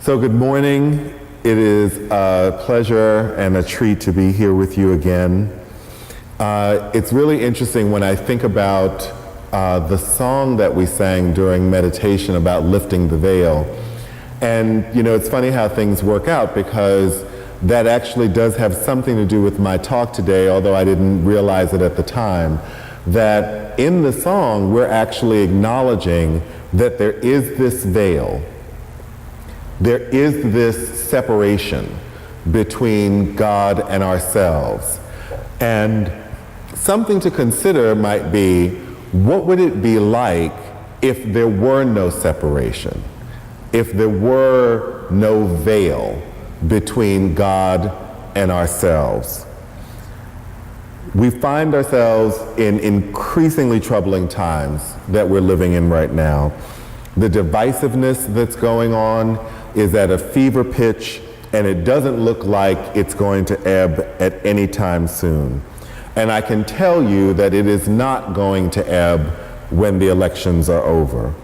So good morning. It is a pleasure and a treat to be here with you again. It's really interesting when I think about the song that we sang during meditation about lifting the veil. And it's funny how things work out, because that actually does have something to do with my talk today, although I didn't realize it at the time, that in the song we're actually acknowledging that there is this veil. There is this separation between God and ourselves. And something to consider might be, what would it be like if there were no separation? If there were no veil between God and ourselves? We find ourselves in increasingly troubling times that we're living in right now. The divisiveness that's going on is at a fever pitch, and it doesn't look like it's going to ebb at any time soon. And I can tell you that it is not going to ebb when the elections are over.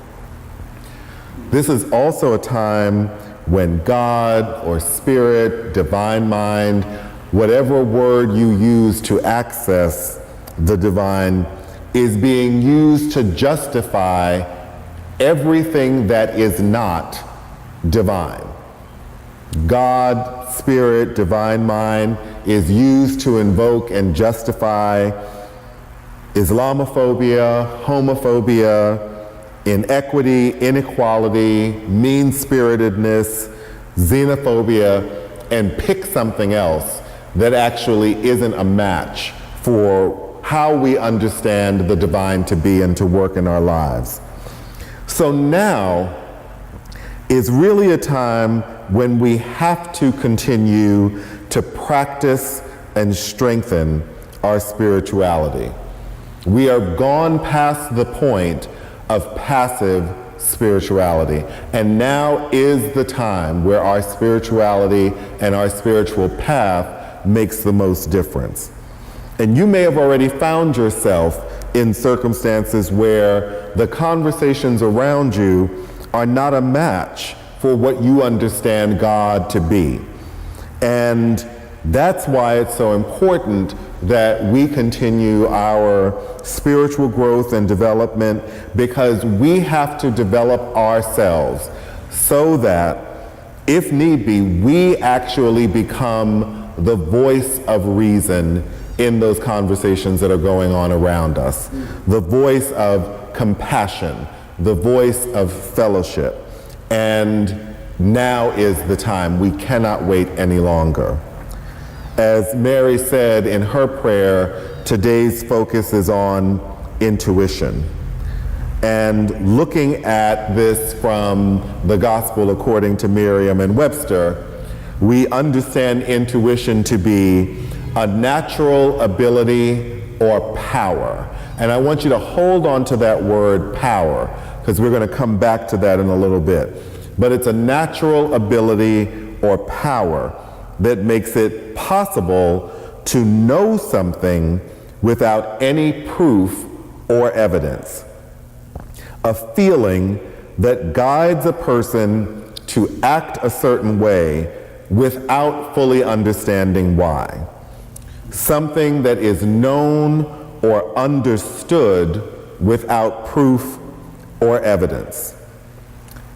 This is also a time when God or Spirit, Divine Mind, whatever word you use to access the divine, is being used to justify everything that is not divine. God, Spirit, Divine Mind is used to invoke and justify Islamophobia, homophobia, inequity, inequality, mean-spiritedness, xenophobia, and pick something else that actually isn't a match for how we understand the divine to be and to work in our lives. So now is really a time when we have to continue to practice and strengthen our spirituality. We are gone past the point of passive spirituality, and now is the time where our spirituality and our spiritual path makes the most difference. And you may have already found yourself in circumstances where the conversations around you are not a match for what you understand God to be. And that's why it's so important that we continue our spiritual growth and development, because we have to develop ourselves so that, if need be, we actually become the voice of reason in those conversations that are going on around us, the voice of compassion, the voice of fellowship. And now is the time. We cannot wait any longer. As Mary said in her prayer, today's focus is on intuition. And looking at this from the Gospel according to Merriam and Webster, we understand intuition to be a natural ability or power. And I want you to hold on to that word power, because we're going to come back to that in a little bit. But it's a natural ability or power that makes it possible to know something without any proof or evidence. A feeling that guides a person to act a certain way without fully understanding why. Something that is known or understood without proof or evidence.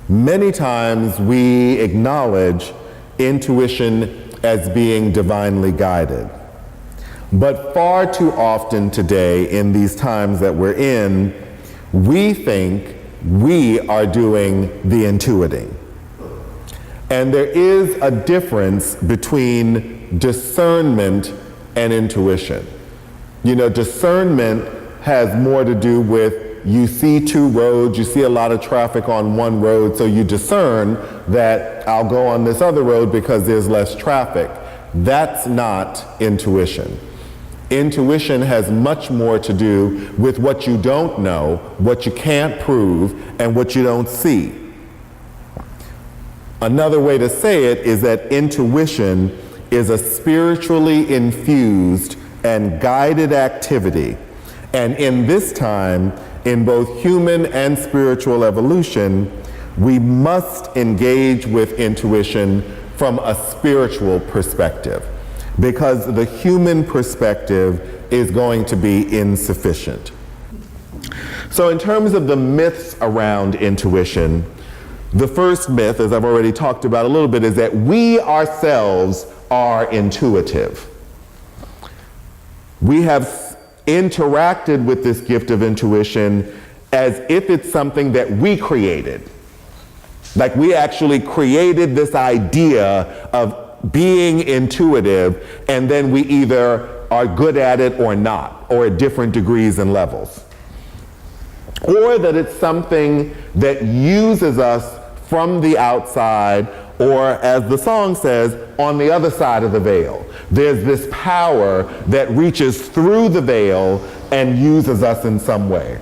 Many times we acknowledge intuition as being divinely guided. But far too often today, in these times that we're in, we think we are doing the intuiting. And there is a difference between discernment and intuition. Discernment has more to do with, you see two roads, you see a lot of traffic on one road, so you discern that I'll go on this other road because there's less traffic. That's not intuition. Intuition has much more to do with what you don't know, what you can't prove, and what you don't see. Another way to say it is that intuition is a spiritually infused and guided activity. And in this time, in both human and spiritual evolution, we must engage with intuition from a spiritual perspective, because the human perspective is going to be insufficient. So in terms of the myths around intuition, the first myth, as I've already talked about a little bit, is that we ourselves are intuitive. We have interacted with this gift of intuition as if it's something that we created. Like we actually created this idea of being intuitive, and then we either are good at it or not, or at different degrees and levels. Or that it's something that uses us from the outside, or as the song says, on the other side of the veil. There's this power that reaches through the veil and uses us in some way.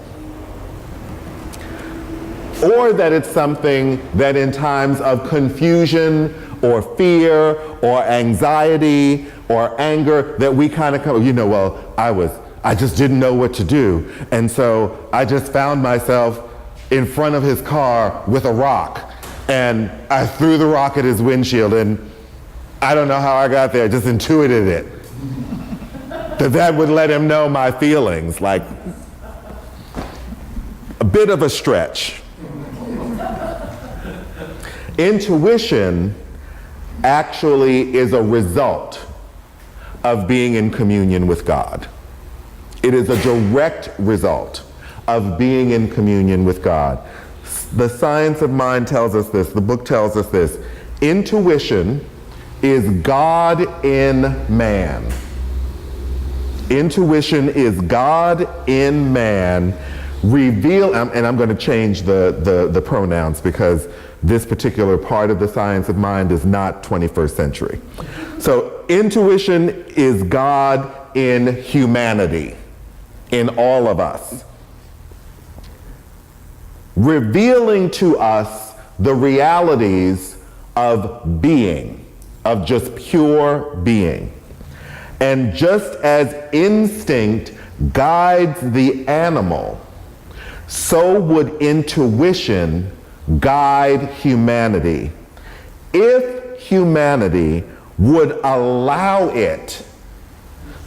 Or that it's something that in times of confusion or fear or anxiety or anger that we kind of come, I just didn't know what to do. And so I just found myself in front of his car with a rock, and I threw the rock at his windshield, and I don't know how I got there, just intuited it. That would let him know my feelings, like a bit of a stretch. Intuition actually is a result of being in communion with God. It is a direct result of being in communion with God. The Science of Mind tells us this, the book tells us this. Intuition is God in man. Intuition is God in man, and I'm going to change the pronouns because this particular part of the science of mind is not 21st century. So intuition is God in humanity, in all of us, revealing to us the realities of being, of just pure being. And just as instinct guides the animal, so would intuition guide humanity if humanity would allow it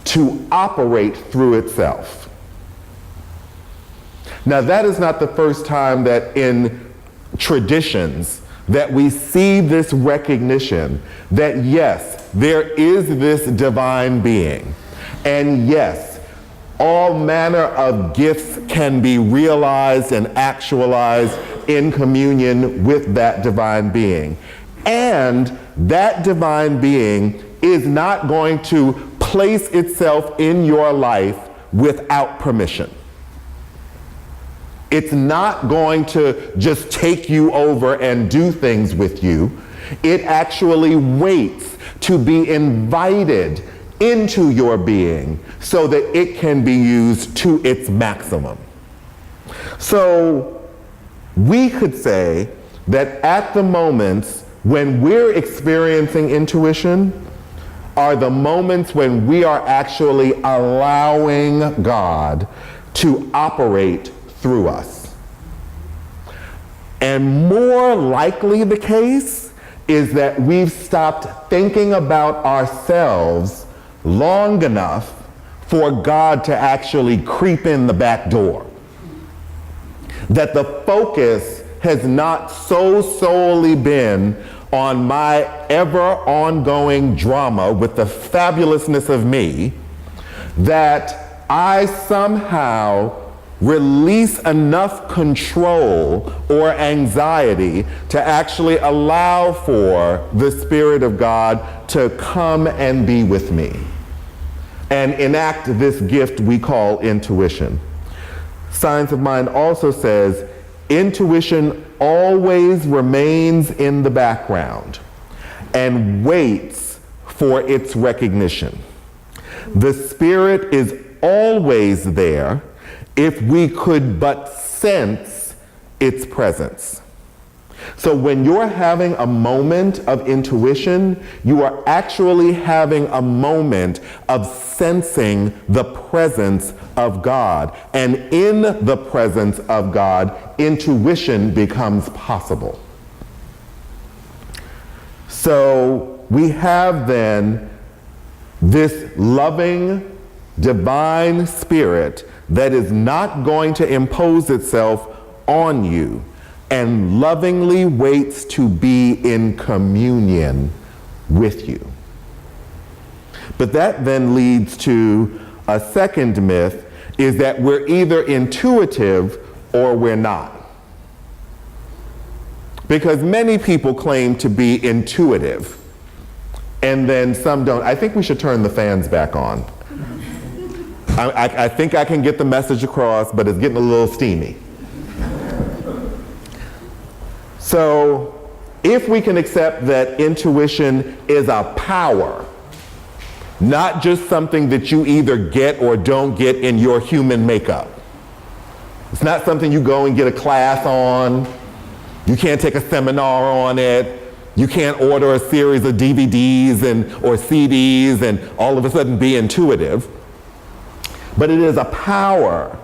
to operate through itself. Now, that is not the first time that in traditions that we see this recognition that yes, there is this divine being, and yes, all manner of gifts can be realized and actualized in communion with that divine being. And that divine being is not going to place itself in your life without permission. It's not going to just take you over and do things with you. It actually waits to be invited into your being so that it can be used to its maximum. So we could say that at the moments when we're experiencing intuition are the moments when we are actually allowing God to operate through us. And more likely the case is that we've stopped thinking about ourselves long enough for God to actually creep in the back door. That the focus has not so solely been on my ever ongoing drama with the fabulousness of me, that I somehow release enough control or anxiety to actually allow for the Spirit of God to come and be with me and enact this gift we call intuition. Science of Mind also says intuition always remains in the background and waits for its recognition. The Spirit is always there if we could but sense its presence. So when you're having a moment of intuition, you are actually having a moment of sensing the presence of God. And in the presence of God, intuition becomes possible. So we have then this loving, divine spirit that is not going to impose itself on you and lovingly waits to be in communion with you. But that then leads to a second myth, is that we're either intuitive or we're not. Because many people claim to be intuitive, and then some don't. I think we should turn the fans back on. I think I can get the message across, but it's getting a little steamy. So if we can accept that intuition is a power, not just something that you either get or don't get in your human makeup. It's not something you go and get a class on. You can't take a seminar on it. You can't order a series of DVDs or CDs and all of a sudden be intuitive. But it is a power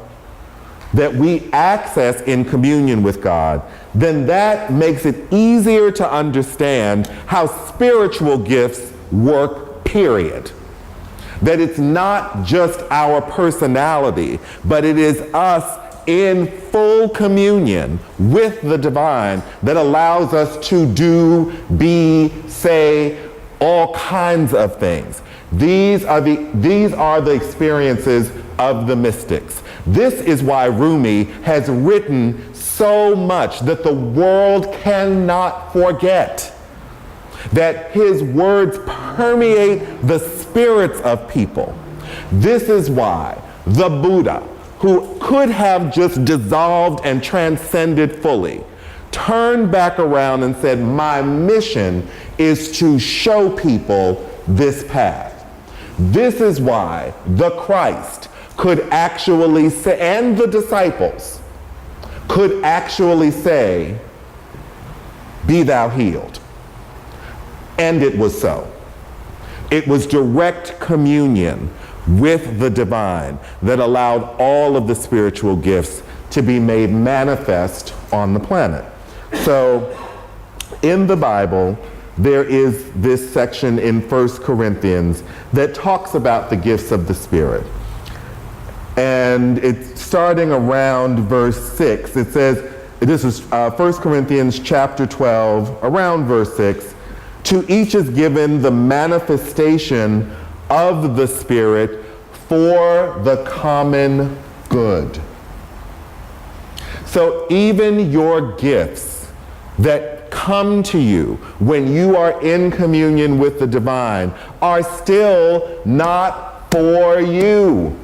that we access in communion with God. Then that makes it easier to understand how spiritual gifts work, period. That it's not just our personality, but it is us in full communion with the divine that allows us to do, be, say, all kinds of things. These are the experiences of the mystics. This is why Rumi has written so much that the world cannot forget. That his words permeate the spirits of people. This is why the Buddha, who could have just dissolved and transcended fully, turned back around and said, my mission is to show people this path. This is why the Christ could actually say, and the disciples could actually say, be thou healed. And it was so. It was direct communion with the divine that allowed all of the spiritual gifts to be made manifest on the planet. So in the Bible, there is this section in 1 Corinthians that talks about the gifts of the Spirit. And it's starting around verse 6. It says, this is 1 Corinthians chapter 12, around verse 6, to each is given the manifestation of the Spirit for the common good. So even your gifts that come to you when you are in communion with the divine are still not for you.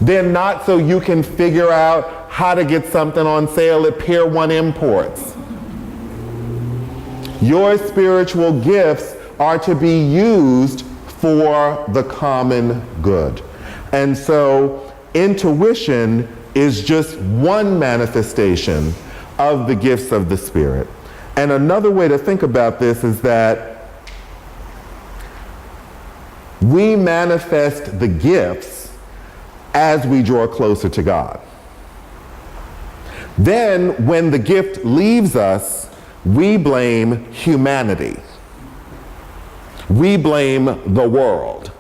They're not so you can figure out how to get something on sale at Pier 1 Imports. Your spiritual gifts are to be used for the common good. And so intuition is just one manifestation of the gifts of the Spirit. And another way to think about this is that we manifest the gifts as we draw closer to God. Then when the gift leaves us, we blame humanity. We blame the world,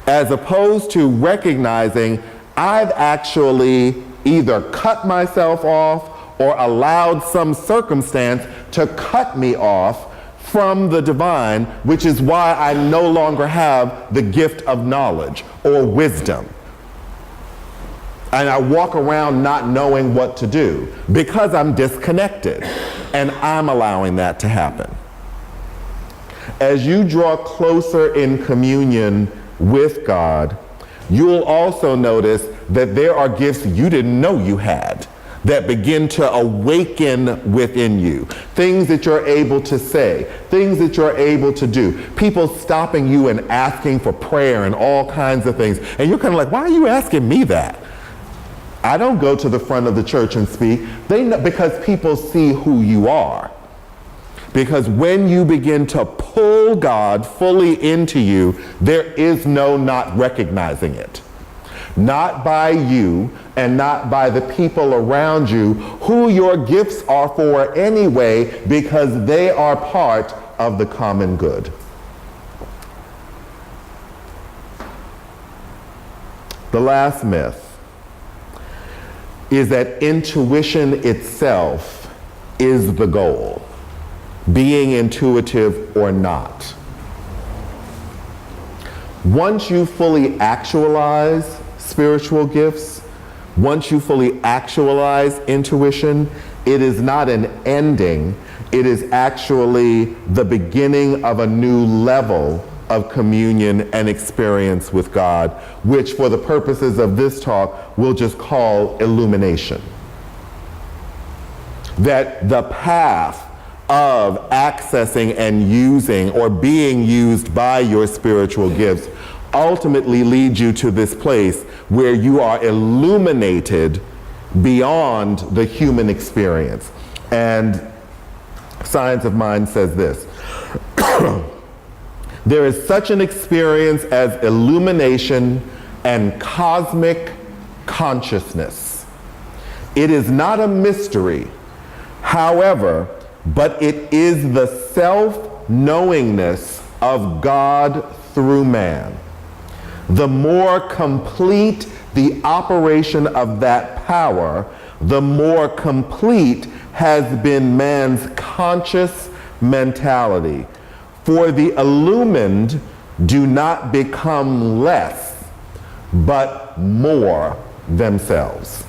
as opposed to recognizing I've actually either cut myself off or allowed some circumstance to cut me off from the divine, which is why I no longer have the gift of knowledge or wisdom. And I walk around not knowing what to do because I'm disconnected, and I'm allowing that to happen. As you draw closer in communion with God, you'll also notice that there are gifts you didn't know you had that begin to awaken within you. Things that you're able to say, things that you're able to do. People stopping you and asking for prayer and all kinds of things. And you're kind of like, why are you asking me that? I don't go to the front of the church and speak. They know, because people see who you are. Because when you begin to pull God fully into you, there is no not recognizing it. Not by you and not by the people around you who your gifts are for anyway, because they are part of the common good. The last myth is that intuition itself is the goal, being intuitive or not. Once you fully actualize spiritual gifts, once you fully actualize intuition, it is not an ending, it is actually the beginning of a new level of communion and experience with God, which for the purposes of this talk, we'll just call illumination. That the path of accessing and using or being used by your spiritual gifts ultimately leads you to this place where you are illuminated beyond the human experience. And Science of Mind says this. There is such an experience as illumination and cosmic consciousness. It is not a mystery, however, but it is the self-knowingness of God through man. The more complete the operation of that power, the more complete has been man's conscious mentality. For the illumined do not become less, but more themselves.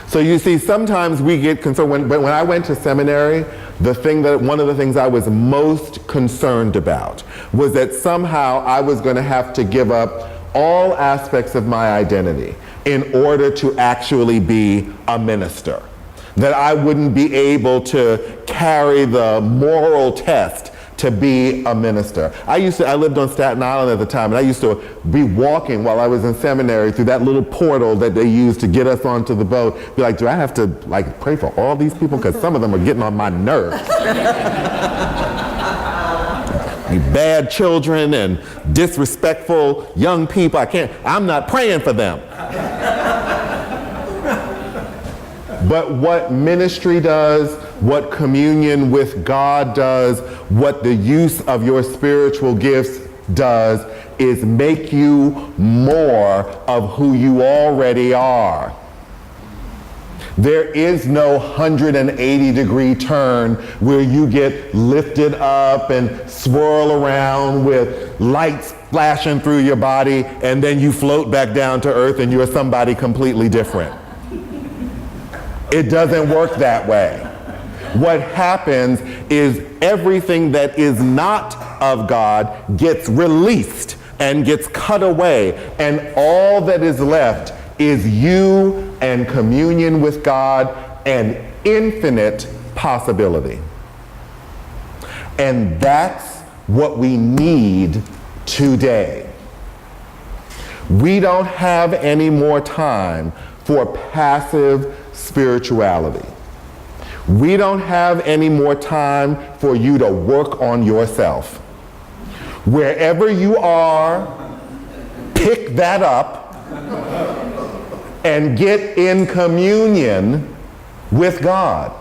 So you see, sometimes we get concerned. When I went to seminary, one of the things I was most concerned about was that somehow I was going to have to give up all aspects of my identity in order to actually be a minister. That I wouldn't be able to carry the moral test to be a minister. I lived on Staten Island at the time, and I used to be walking while I was in seminary through that little portal that they used to get us onto the boat. Be like, do I have to pray for all these people? Because some of them are getting on my nerves. Bad children and disrespectful young people. I'm not praying for them. But what ministry does, what communion with God does, what the use of your spiritual gifts does, is make you more of who you already are. There is no 180-degree turn where you get lifted up and swirl around with lights flashing through your body, and then you float back down to earth and you're somebody completely different. It doesn't work that way. What happens is everything that is not of God gets released and gets cut away, and all that is left is you and communion with God and infinite possibility. And that's what we need today. We don't have any more time for passive spirituality. We don't have any more time for you to work on yourself. Wherever you are, pick that up and get in communion with God.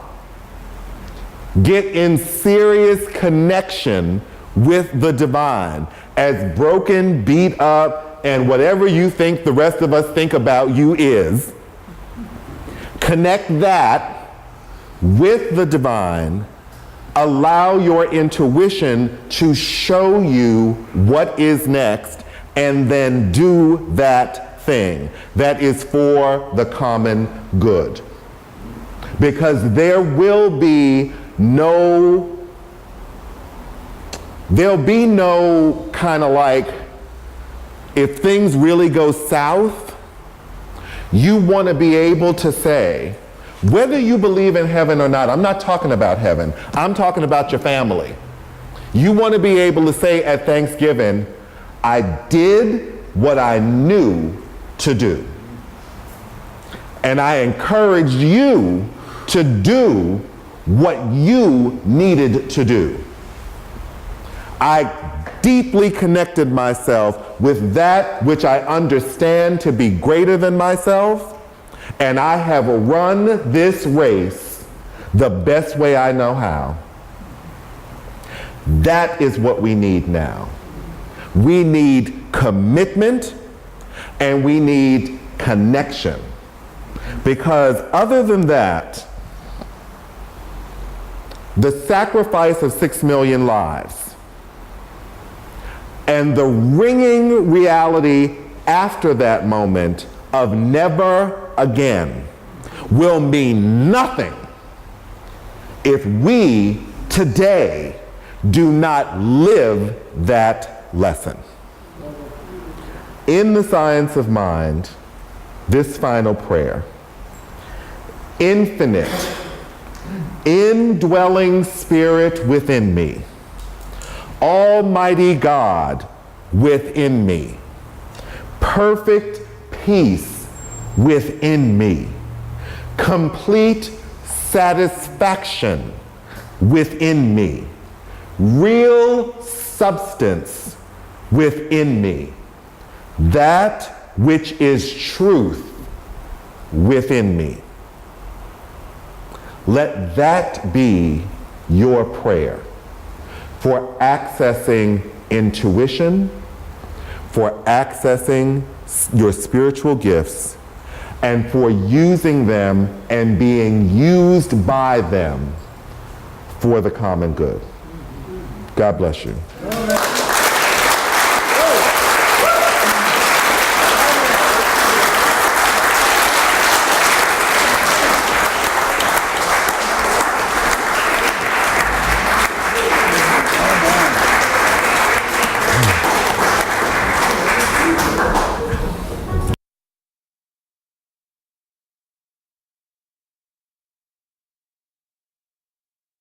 Get in serious connection with the divine. As broken, beat up, and whatever you think the rest of us think about you is, connect that with the divine. Allow your intuition to show you what is next, and then do that thing that is for the common good. Because there'll be no kind of like, if things really go south, you want to be able to say, whether you believe in heaven or not, I'm not talking about heaven, I'm talking about your family. You want to be able to say at Thanksgiving, I did what I knew to do. And I encouraged you to do what you needed to do. I deeply connected myself with that which I understand to be greater than myself, and I have run this race the best way I know how. That is what we need now. We need commitment and we need connection. Because other than that, the sacrifice of 6 million lives and the ringing reality after that moment of never again will mean nothing if we today do not live that lesson. In the science of mind, this final prayer: infinite, indwelling spirit within me, Almighty God within me, perfect peace within me, complete satisfaction within me, real substance within me, that which is truth within me. Let that be your prayer for accessing intuition, for accessing your spiritual gifts, and for using them and being used by them for the common good. God bless you.